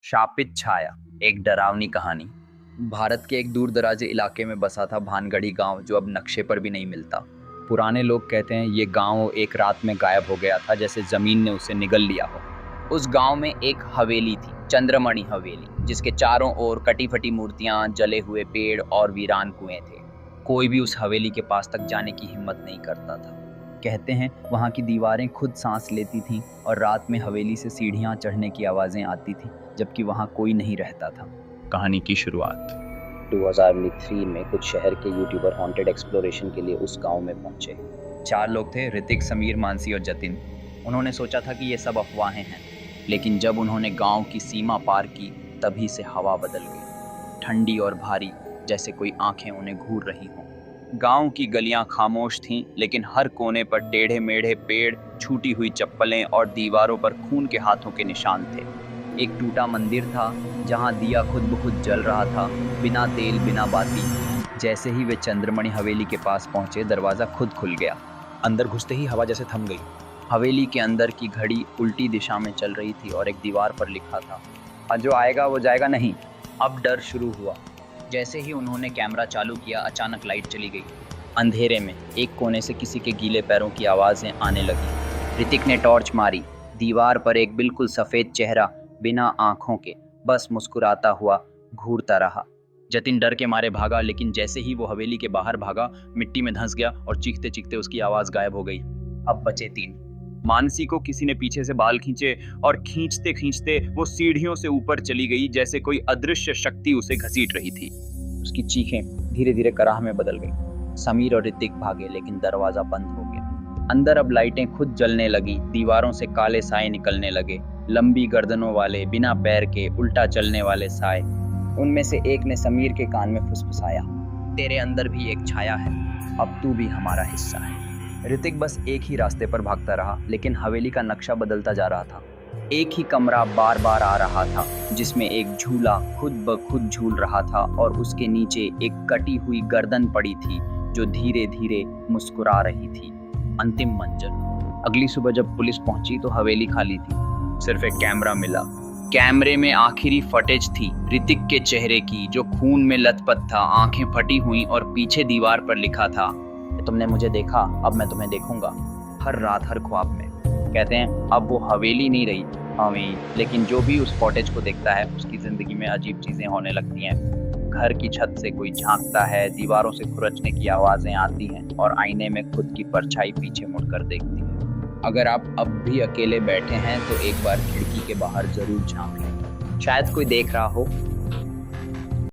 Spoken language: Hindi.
शापित छाया, एक डरावनी कहानी। भारत के एक दूर दराजे इलाके में बसा था भानगढ़ी गांव, जो अब नक्शे पर भी नहीं मिलता। पुराने लोग कहते हैं ये गांव एक रात में गायब हो गया था, जैसे जमीन ने उसे निगल लिया हो। उस गांव में एक हवेली थी, चंद्रमणि हवेली, जिसके चारों ओर कटी फटी मूर्तियां, जले हुए पेड़ और वीरान कुएं थे। कोई भी उस हवेली के पास तक जाने की हिम्मत नहीं करता था। कहते हैं वहां की दीवारें खुद सांस लेती थीं और रात में हवेली से सीढ़ियां चढ़ने की आवाजें आती थीं, जबकि वहां कोई नहीं रहता था। कहानी की शुरुआत 2003 में कुछ शहर के यूट्यूबर हॉन्टेड एक्सप्लोरेशन के लिए उस गांव में पहुंचे। 4 लोग थे, ऋतिक, समीर, मानसी और जतिन। उन्होंने सोचा था कि ये सब अफवाहें हैं, लेकिन जब उन्होंने गांव की सीमा पार की, तभी से हवा बदल गई, ठंडी और भारी, जैसे कोई आंखें उन्हें घूर रही हों। गांव की गलियां खामोश थीं, लेकिन हर कोने पर टेढ़े मेढ़े पेड़, छूटी हुई चप्पलें और दीवारों पर खून के हाथों के निशान थे। एक टूटा मंदिर था, जहां दिया खुद ब खुद जल रहा था, बिना तेल बिना बाती। जैसे ही वे चंद्रमणि हवेली के पास पहुंचे, दरवाजा खुद खुल गया। अंदर घुसते ही हवा जैसे थम गई। हवेली के अंदर की घड़ी उल्टी दिशा में चल रही थी और एक दीवार पर लिखा था, और जो आएगा वो जाएगा नहीं। अब डर शुरू हुआ। जैसे ही उन्होंने कैमरा चालू किया, अचानक लाइट चली गई। अंधेरे में एक कोने से किसी के गीले पैरों की आवाजें आने लगी। ऋतिक ने टॉर्च मारी। दीवार पर एक बिल्कुल सफेद चेहरा, बिना आंखों के, बस मुस्कुराता हुआ घूरता रहा। जतिन डर के मारे भागा, लेकिन जैसे ही वो हवेली के बाहर भागा, मिट्टी में धंस गया और चीखते चीखते उसकी आवाज गायब हो गई। अब बचे 3। मानसी को किसी ने पीछे से बाल खींचे और खींचते खींचते वो सीढ़ियों से ऊपर चली गई, जैसे कोई अदृश्य शक्ति उसे घसीट रही थी। उसकी चीखें धीरे धीरे कराह में बदल गई। समीर और ऋतिक भागे, लेकिन दरवाजा बंद हो गया। अंदर अब लाइटें खुद जलने लगी, दीवारों से काले साए निकलने लगे, लंबी गर्दनों वाले, बिना पैर के, उल्टा चलने वाले साए। उनमें से एक ने समीर के कान में फुसफुसाया, तेरे अंदर भी एक छाया है, अब तू भी हमारा हिस्सा है। ऋतिक बस एक ही रास्ते पर भागता रहा, लेकिन हवेली का नक्शा बदलता जा रहा था। एक ही कमरा बार बार आ रहा था, जिसमें एक झूला खुद ब खुद झूल रहा था और उसके नीचे एक कटी हुई गर्दन पड़ी थी, जो धीरे धीरे मुस्कुरा रही थी। अंतिम मंजर। अगली सुबह जब पुलिस पहुंची तो हवेली खाली थी, सिर्फ एक कैमरा मिला। कैमरे में आखिरी फुटेज थी ऋतिक के चेहरे की, जो खून में लथपथ था, आंखें फटी हुई, और पीछे दीवार पर लिखा था, तुमने मुझे देखा, अब मैं तुम्हें देखूंगा, हर रात हर ख्वाब में। कहते हैं अब वो हवेली नहीं रही, हमें, लेकिन जो भी उस फुटेज को देखता है, उसकी जिंदगी में अजीब चीजें होने लगती हैं। घर की छत से कोई झांकता है, दीवारों से खुरचने की आवाजें आती हैं, और आईने में खुद की परछाई पीछे मुड़कर देखती है। अगर आप अब भी अकेले बैठे हैं तो एक बार खिड़की के बाहर जरूर झांक लें, शायद कोई देख रहा हो।